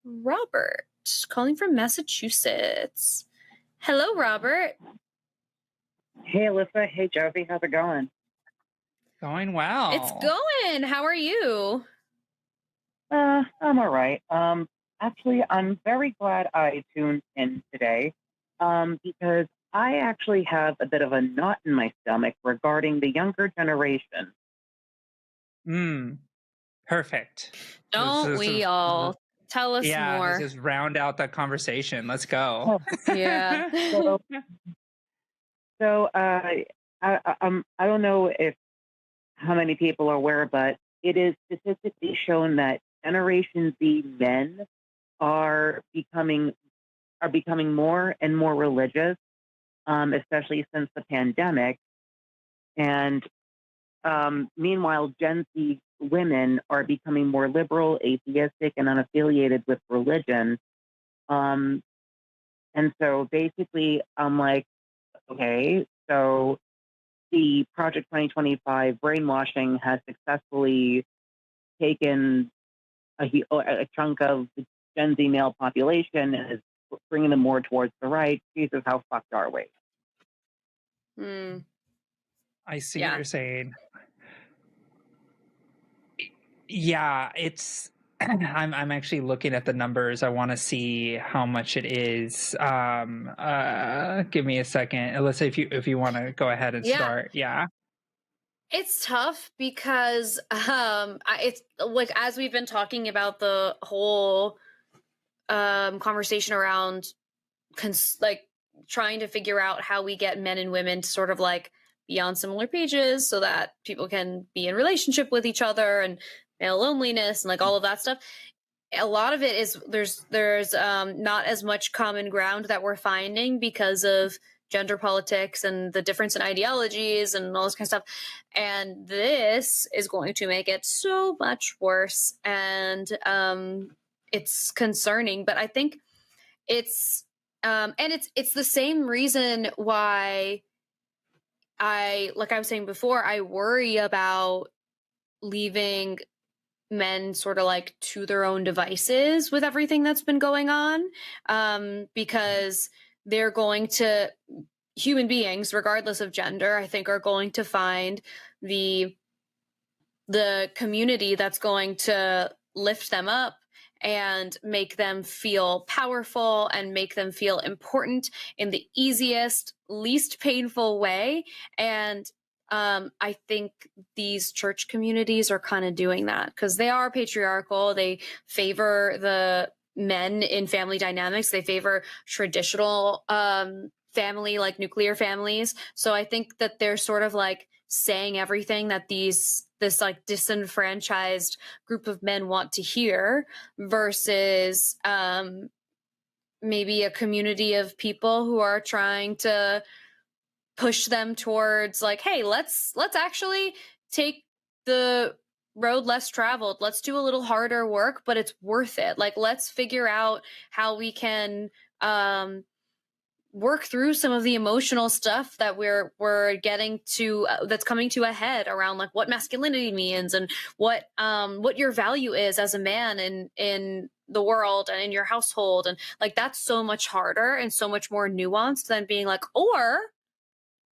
Robert, calling from Massachusetts. Hello, Robert. Hey, Alyssa. Hey, Josie. How's it going? Going well. It's going. How are you? I'm all right. Actually, I'm very glad I tuned in today, because I actually have a bit of a knot in my stomach regarding the younger generation. Perfect. Don't we all? Tell us more. Let's just round out that conversation. Let's go. Yeah. So, I don't know if how many people are aware, but it is statistically shown that Generation Z men are becoming more and more religious, especially since the pandemic. And meanwhile, Gen Z women are becoming more liberal, atheistic, and unaffiliated with religion. Um, and so basically, I'm like, okay, so the Project 2025 brainwashing has successfully taken a chunk of the Gen Z male population and is bringing them more towards the right. Jesus, how fucked are we? I see what you're saying. Yeah, it's I'm actually looking at the numbers. I want to see how much it is. Give me a second. Alyssa, if you want to go ahead and start. Yeah. It's tough because it's like, as we've been talking about the whole conversation around like trying to figure out how we get men and women to sort of like be on similar pages so that people can be in relationship with each other, and male loneliness and like all of that stuff. A lot of it is there's not as much common ground that we're finding because of gender politics and the difference in ideologies and all this kind of stuff. And this is going to make it so much worse. And it's concerning, but I think it's and it's the same reason why like I was saying before, I worry about leaving men sort of like to their own devices with everything that's been going on, because they're going to, human beings regardless of gender, I think, are going to find the community that's going to lift them up and make them feel powerful and make them feel important in the easiest, least painful way. And I think these church communities are kind of doing that because they are patriarchal. They favor the men in family dynamics. They favor traditional family, like nuclear families. So I think that they're sort of like saying everything that this like disenfranchised group of men want to hear, versus maybe a community of people who are trying to push them towards like, hey, let's actually take the road less traveled. Let's do a little harder work, but it's worth it. Like, let's figure out how we can work through some of the emotional stuff that we're getting to, that's coming to a head around like what masculinity means and what your value is as a man in the world and in your household. And like, that's so much harder and so much more nuanced than being like, or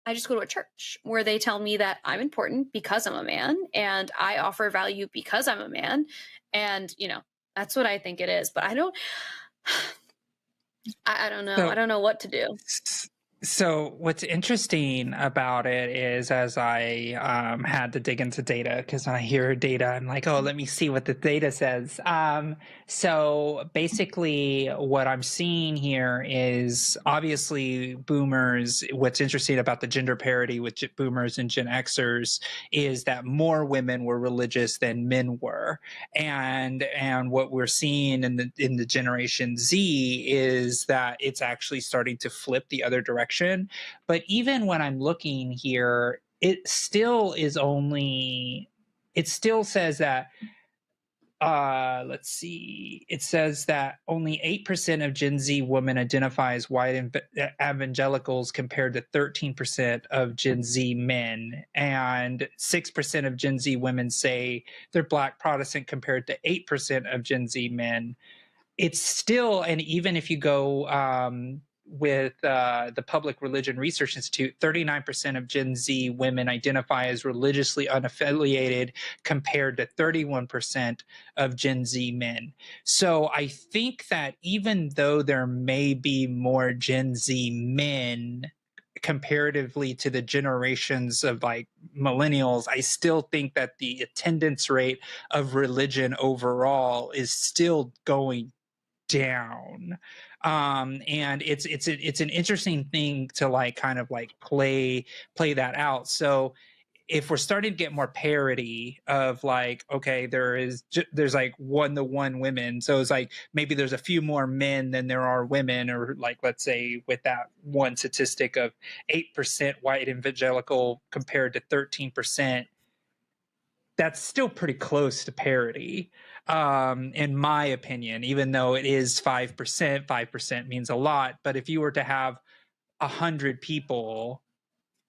I just go to a church where they tell me that I'm important because I'm a man and I offer value because I'm a man. And, that's what I think it is. But I don't know. I don't know what to do. So what's interesting about it is, as I had to dig into data, because when I hear data, I'm like, oh, let me see what the data says. So basically what I'm seeing here is obviously boomers. What's interesting about the gender parity with boomers and Gen Xers is that more women were religious than men were. And what we're seeing in the Generation Z is that it's actually starting to flip the other direction. But even when I'm looking here, it still says that, let's see, it says that only 8% of Gen Z women identify as white evangelicals compared to 13% of Gen Z men. And 6% of Gen Z women say they're Black Protestant compared to 8% of Gen Z men. it's still, and even if you go with the Public Religion Research Institute, 39% of Gen Z women identify as religiously unaffiliated compared to 31% of Gen Z men. So I think that even though there may be more Gen Z men comparatively to the generations of like millennials, I still think that the attendance rate of religion overall is still going down. And it's an interesting thing to like kind of like play that out. So if we're starting to get more parity of like, okay, there's like 1-to-1 women, so it's like maybe there's a few more men than there are women, or like let's say with that one statistic of 8% white evangelical compared to 13%, that's still pretty close to parity, in my opinion, even though it is 5%. 5% means a lot, but if you were to have 100 people,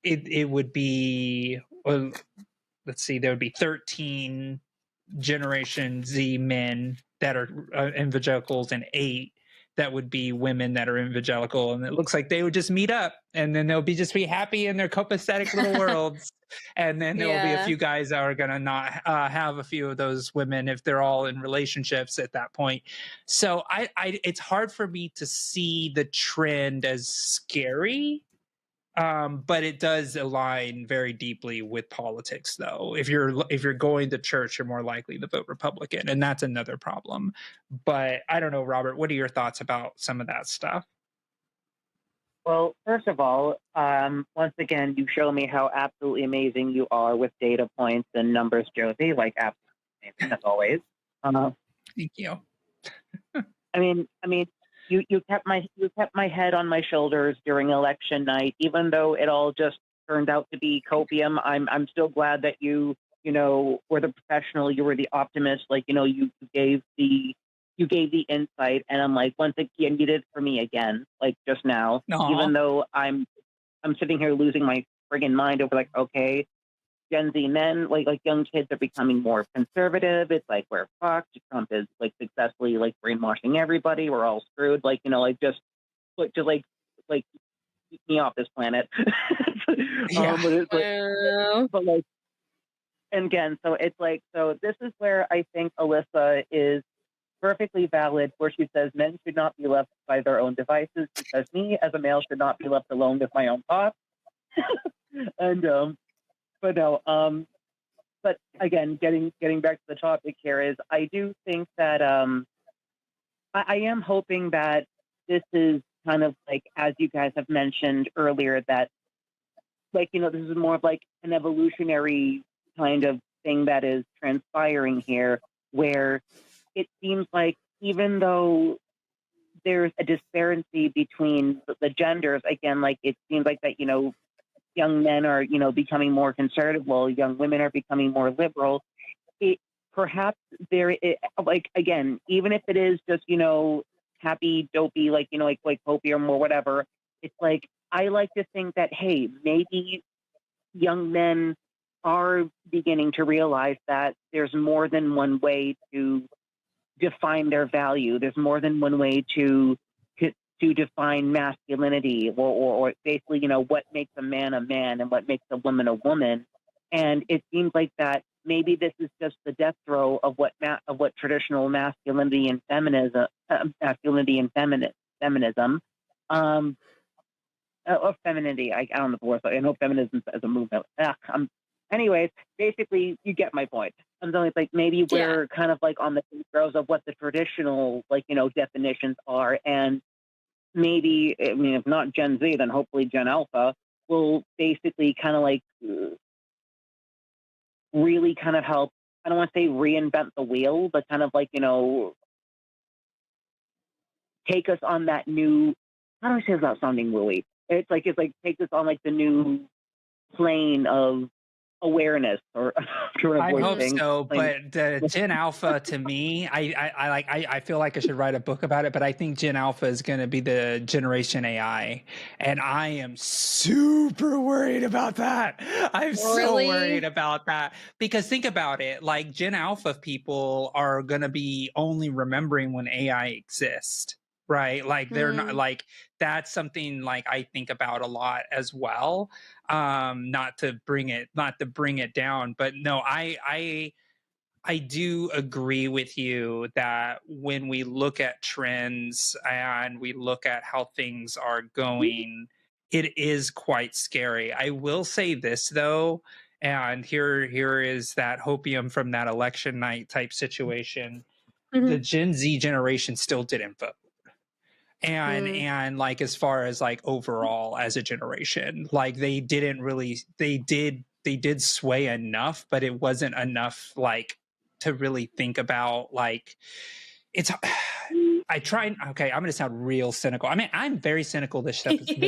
it would be, well, let's see, there would be 13 Generation Z men that are evangelicals and 8 that would be women that are evangelical, and it looks like they would just meet up and then they'll just be happy in their copacetic little worlds, and then there will be a few guys that are going to not have a few of those women if they're all in relationships at that point. So I it's hard for me to see the trend as scary, but it does align very deeply with politics, though. If you're going to church, you're more likely to vote Republican, and that's another problem. But I don't know, Robert, what are your thoughts about some of that stuff? Well, first of all, once again, you show me how absolutely amazing you are with data points and numbers, Josie. Like, absolutely amazing, as always. Thank you. I mean, you kept my head on my shoulders during election night, even though it all just turned out to be copium. I'm still glad that you were the professional, you were the optimist. Like, you gave the insight, and I'm like, once again, you did it for me again, like just now. Aww. Even though I'm sitting here losing my friggin' mind over like, okay, Gen Z men, like young kids are becoming more conservative. It's like we're fucked. Trump is like successfully like brainwashing everybody. We're all screwed. Like, just keep me off this planet. Yeah. But like, and again, so it's like, so this is where I think Alyssa is perfectly valid, where she says men should not be left by their own devices, because me as a male should not be left alone with my own thoughts. And but no, but again, getting back to the topic here, is I do think that I am hoping that this is kind of like, as you guys have mentioned earlier, that like, this is more of like an evolutionary kind of thing that is transpiring here, where it seems like even though there's a disparity between the genders, again, like it seems like that, young men are, becoming more conservative, while young women are becoming more liberal. It perhaps like, again, even if it is just, happy, dopey, like, like opium or whatever, it's like, I like to think that, hey, maybe young men are beginning to realize that there's more than one way to define their value. There's more than one way to define masculinity, or basically, what makes a man and what makes a woman. And it seems like that maybe this is just the death throw of what traditional masculinity and feminism, or femininity. I don't know the word. I know feminism as a movement. Anyways, basically, you get my point. I'm saying, like, maybe we're kind of like on the throes of what the traditional, like, definitions are, and maybe, I mean, if not Gen Z, then hopefully Gen Alpha will basically kind of like really kind of help. I don't want to say reinvent the wheel, but kind of like, take us on that new. How do I say without sounding wooey? It's like take us on like the new plane of awareness, or trying to I avoid hope saying so, plain. but the Gen Alpha to me, I feel like I should write a book about it, but I think Gen Alpha is going to be the generation AI, and I am super worried about that. I'm so worried Really? about that because think about it, like Gen Alpha people are going to be only remembering when AI exists, right? Like they're not Mm. like that's something like I think about a lot as well. Not to bring it down, but no, I do agree with you that when we look at trends and we look at how things are going, it is quite scary. I will say this though, and here is that hopium from that election night type situation. The Mhm. Gen Z generation still didn't vote, Mm. and like as far as like overall as a generation, like they did sway enough, but it wasn't enough like to really think about like it's I try. Okay, I'm going to sound real cynical. I mean, I'm very cynical this show today.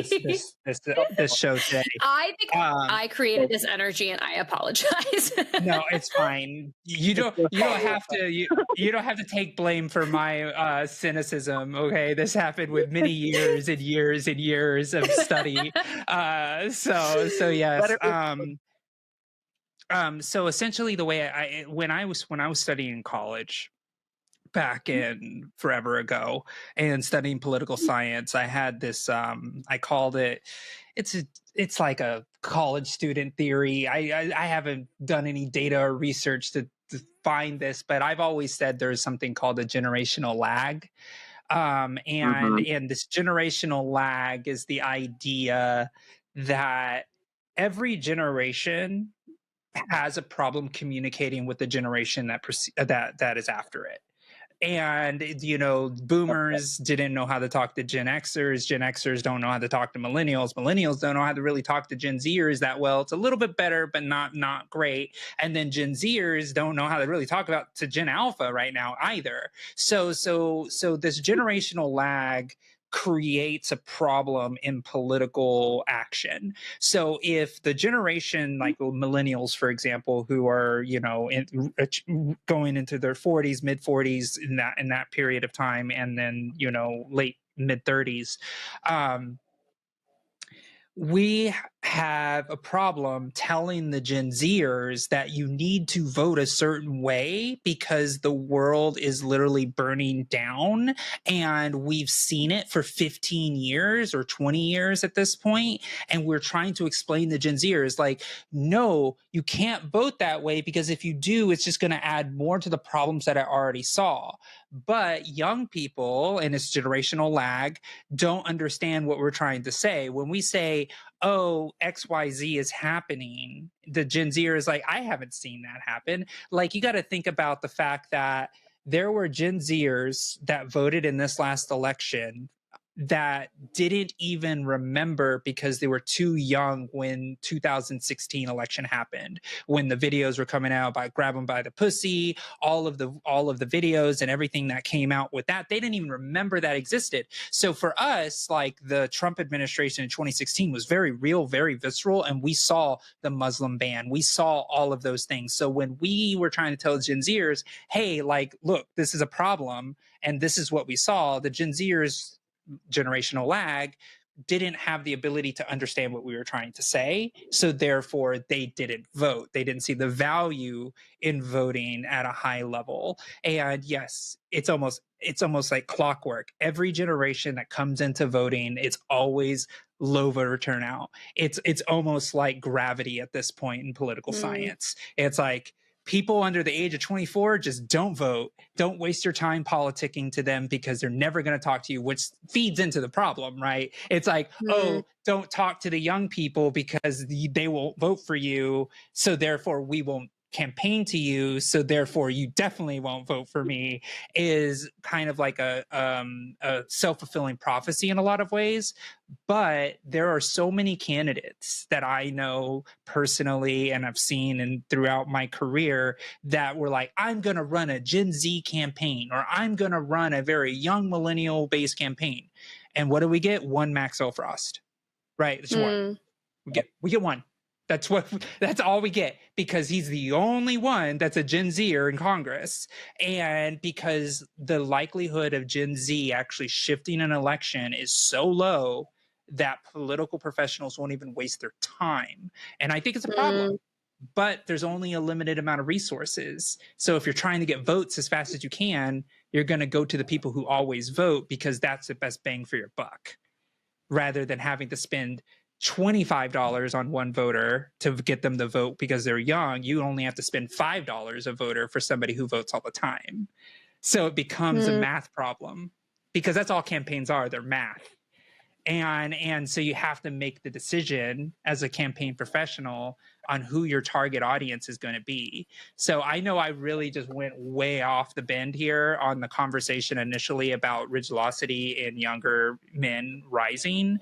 I think um I created this energy and I apologize. no, it's fine. You don't have to you don't have to take blame for my cynicism. Okay, this happened with many years and years and years of study. So Let yes. it. So essentially, the way when I was studying in college back in forever ago and studying political science, I had this I called it it's a it's like a college student theory. I haven't done any data or research to find this, but I've always said there's something called a generational lag. And Mhm. this generational lag is the idea that every generation has a problem communicating with the generation that is after it. And boomers didn't know how to talk to Gen Xers don't know how to talk to millennials don't know how to really talk to Gen Zers that well. It's a little bit better, but not great. And then Gen Zers don't know how to really talk about to Gen Alpha right now either. So this generational lag creates a problem in political action. So if the generation like millennials, for example, who are going into their 40s, mid 40s in that period of time, and then late mid 30s, we have a problem telling the Gen Zers that you need to vote a certain way because the world is literally burning down. And we've seen it for 15 years or 20 years at this point. And we're trying to explain to Gen Zers, like, no, you can't vote that way because if you do, it's just going to add more to the problems that I already saw. But young people, and it's generational lag, don't understand what we're trying to say. When we say, oh, XYZ is happening, the Gen Zer is like, I haven't seen that happen. Like, you got to think about the fact that there were Gen Zers that voted in this last election that didn't even remember because they were too young when 2016 election happened, when the videos were coming out about grab them by the pussy, all of the videos and everything that came out with that. They didn't even remember that existed. So for us, like, the Trump administration in 2016 was very real, very visceral, and we saw the Muslim ban, we saw all of those things. So when we were trying to tell Gen Zers, hey, like, look, this is a problem and this is what we saw, the Gen Zers generational lag didn't have the ability to understand what we were trying to say. So therefore they didn't vote. They didn't see the value in voting at a high level. And yes, it's almost like clockwork. Every generation that comes into voting, it's always low voter turnout. It's almost like gravity at this point in political Mm. science. It's like people under the age of 24 just don't vote. Don't waste your time politicking to them because they're never going to talk to you, which feeds into the problem, right? It's like, Mm. oh, don't talk to the young people because they won't vote for you. So therefore we won't campaign to you. So therefore you definitely won't vote for me, is kind of like a self-fulfilling prophecy in a lot of ways. But there are so many candidates that I know personally and I've seen and throughout my career that were like, I'm going to run a Gen Z campaign, or I'm going to run a very young millennial based campaign. And what do we get? One Maxwell Frost, right? It's one. Mm. We get one. That's all we get, because he's the only one that's a Gen Zer in Congress. And because the likelihood of Gen Z actually shifting an election is so low that political professionals won't even waste their time. And I think it's a problem. But there's only a limited amount of resources. So if you're trying to get votes as fast as you can, you're going to go to the people who always vote, because that's the best bang for your buck, rather than having to spend $25 on one voter to get them to vote because they're young. You only have to spend $5 a voter for somebody who votes all the time. So it becomes a math problem, because that's all campaigns are. They're math. And so you have to make the decision as a campaign professional on who your target audience is going to be. So I know I really just went way off the bend here on the conversation initially about religiosity in younger men rising.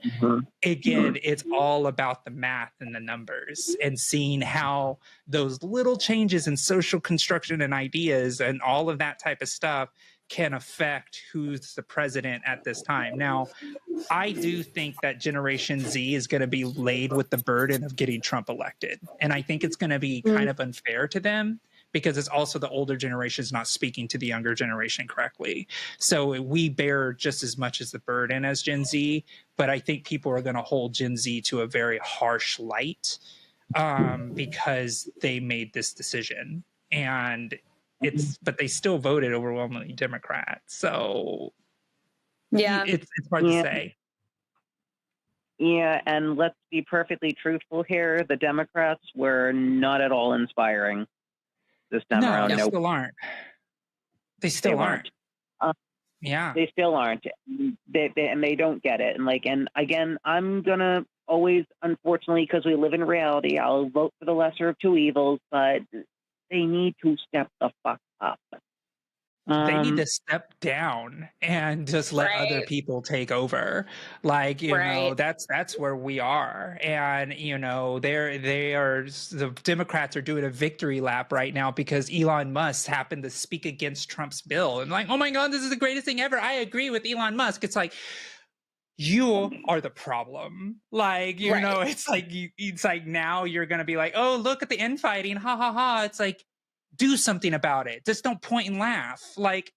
Again, it's all about the math and the numbers, and seeing how those little changes in social construction and ideas and all of that type of stuff can affect who's the president at this time. Now, I do think that Generation Z is going to be laid with the burden of getting Trump elected. And I think it's going to be kind of unfair to them, because it's also the older generation is not speaking to the younger generation correctly. So we bear just as much as the burden as Gen Z, but I think people are going to hold Gen Z to a very harsh light, because they made this decision. And but they still voted overwhelmingly Democrat. So it's hard to say. Yeah, and let's be perfectly truthful here. The Democrats were not at all inspiring this time around. They still aren't. They still aren't. Yeah. They still aren't. They don't get it. And again, I'm going to always, unfortunately, because we live in reality, I'll vote for the lesser of two evils, but they need to step the fuck up. They need to step down and just let other people take over. Like, you know, that's where we are. And, you know, the Democrats are doing a victory lap right now because Elon Musk happened to speak against Trump's bill. And like, oh my God, this is the greatest thing ever. I agree with Elon Musk. It's like, you are the problem. Like, you know, it's like now you're going to be like, oh, look at the infighting. Ha ha ha. It's like, do something about it. Just don't point and laugh. Like,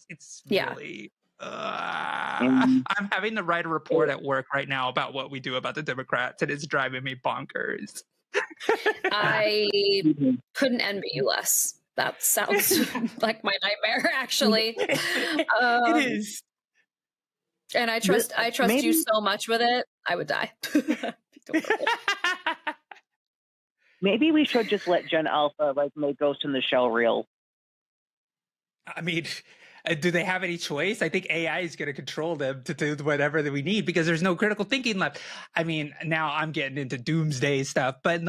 it's really. I'm having to write a report at work right now about what we do about the Democrats, and it's driving me bonkers. I couldn't envy you less. That sounds like my nightmare, actually. It is. And I trust you so much with it. I would die. Maybe we should just let Gen Alpha make Ghost in the Shell real. I mean, do they have any choice? I think AI is going to control them to do whatever that we need, because there's no critical thinking left. I mean, now I'm getting into doomsday stuff, but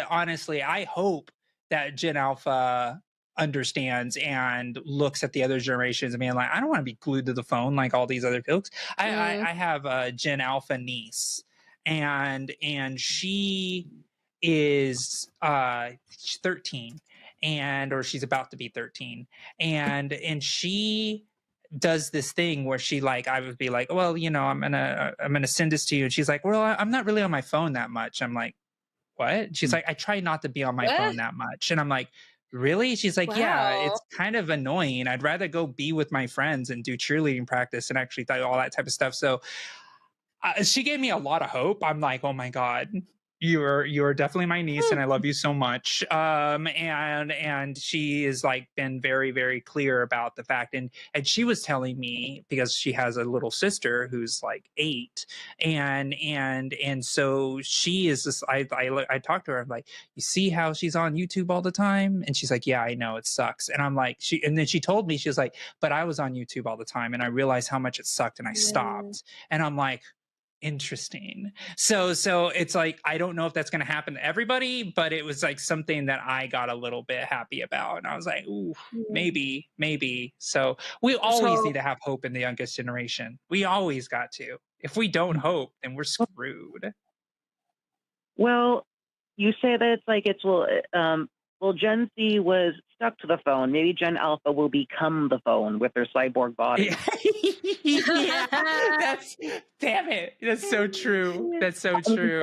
honestly, I hope that Gen Alpha understands and looks at the other generations and being like, I don't want to be glued to the phone like all these other folks. I have a Gen Alpha niece, and she is 13, or she's about to be 13, and she does this thing where she I would be like, well, you know, I'm gonna send this to you, and she's like, well, I'm not really on my phone that much. I'm like, what? She's like, I try not to be on my phone that much. And I'm like, really? She's like, yeah, it's kind of annoying. I'd rather go be with my friends and do cheerleading practice and actually do all that type of stuff. So she gave me a lot of hope. I'm like, oh my God, you're definitely my niece, and I love you so much. And she is been very, very clear about the fact, and she was telling me, because she has a little sister who's 8, and so she is just, I talked to her, I'm like, you see how she's on YouTube all the time? And she's like, yeah, I know, it sucks. And I'm like, and then she told me, she was like, but I was on YouTube all the time, and I realized how much it sucked, and I stopped. And I'm like, interesting. So it's like, I don't know if that's going to happen to everybody, but it was something that I got a little bit happy about, and I was like, ooh, maybe. So we always need to have hope in the youngest generation. We always got to. If we don't hope, then we're screwed. Well, you say that well, Gen Z was stuck to the phone. Maybe Gen Alpha will become the phone with their cyborg body. Yeah, damn it. That's so true. That's so true.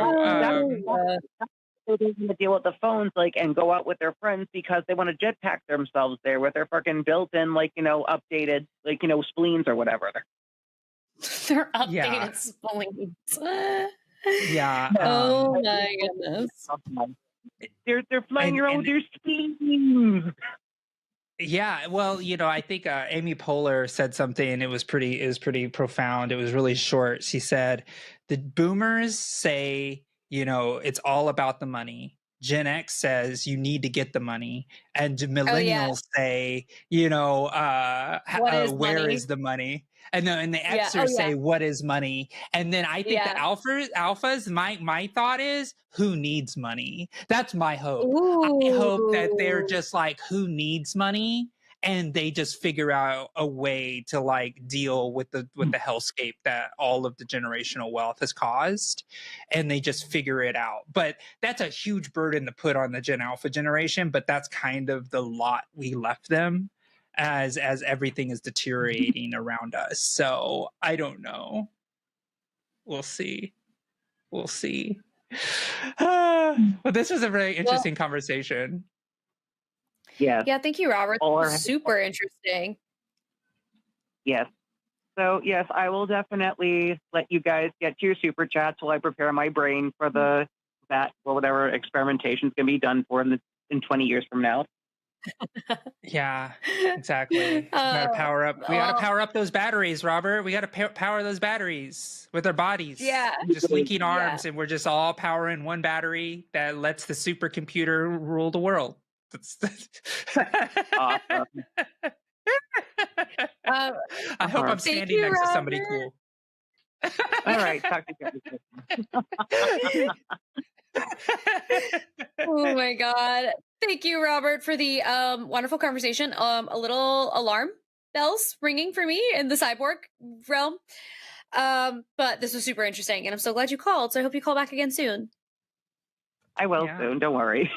so they're going to deal with the phones, like, and go out with their friends because they want to jetpack themselves there with their fucking built-in, like, updated, like, spleens or whatever. They're Yeah. updated spleens. Yeah. Oh my goodness. They're flying And- around with their spleens. Yeah, well, I think Amy Poehler said something. It was pretty profound. It was really short. She said, "The boomers say, it's all about the money. Gen X says you need to get the money, and millennials say, What is where money? is the money?" And the Yeah. Xers say, "What is money?" And then I think the Yeah. alphas, my thought is, who needs money? That's my hope. Ooh. I hope that they're just like, who needs money? And they just figure out a way to like deal with the hellscape that all of the generational wealth has caused, and they just figure it out. But that's a huge burden to put on the Gen Alpha generation, but that's kind of the lot we left them as everything is deteriorating around us. So I don't know. We'll see. But this was a very interesting conversation. Yes. Yeah, thank you, Robert. Super interesting. Yes. So, yes, I will definitely let you guys get to your super chats while I prepare my brain for that or whatever experimentation is going to be done for in 20 years from now. Yeah, exactly. We gotta power up. We gotta power up those batteries, Robert. We gotta power those batteries with our bodies. Yeah. We're just linking arms, and we're just all powering one battery that lets the supercomputer rule the world. Awesome. I hope I'm standing next to somebody cool. All right. Talk to you. Oh my God. Thank you, Robert, for the wonderful conversation. A little alarm bells ringing for me in the cyborg realm. But this was super interesting, and I'm so glad you called. So I hope you call back again soon. I will soon. Don't worry.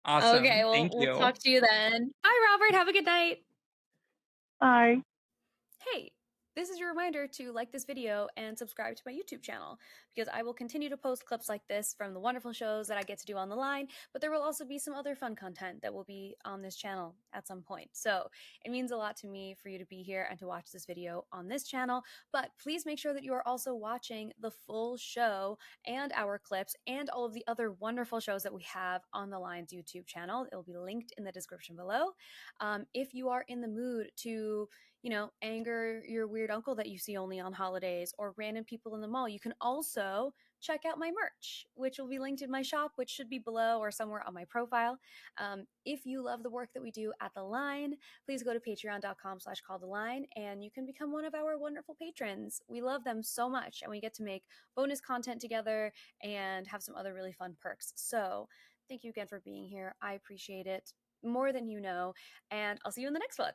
Awesome. Okay, well, Thank you. We'll talk to you then. Bye, Robert. Have a good night. Bye. Hey, this is your reminder to like this video and subscribe to my YouTube channel, because I will continue to post clips like this from the wonderful shows that I get to do on the line, but there will also be some other fun content that will be on this channel at some point. So it means a lot to me for you to be here and to watch this video on this channel, but please make sure that you are also watching the full show and our clips and all of the other wonderful shows that we have on the Line's YouTube channel. It will be linked in the description below. If you are in the mood to anger your weird uncle that you see only on holidays or random people in the mall, you can also check out my merch, which will be linked in my shop, which should be below or somewhere on my profile. If you love the work that we do at The Line, please go to patreon.com/calltheline and you can become one of our wonderful patrons. We love them so much, and we get to make bonus content together and have some other really fun perks. So thank you again for being here. I appreciate it more than you know, and I'll see you in the next one.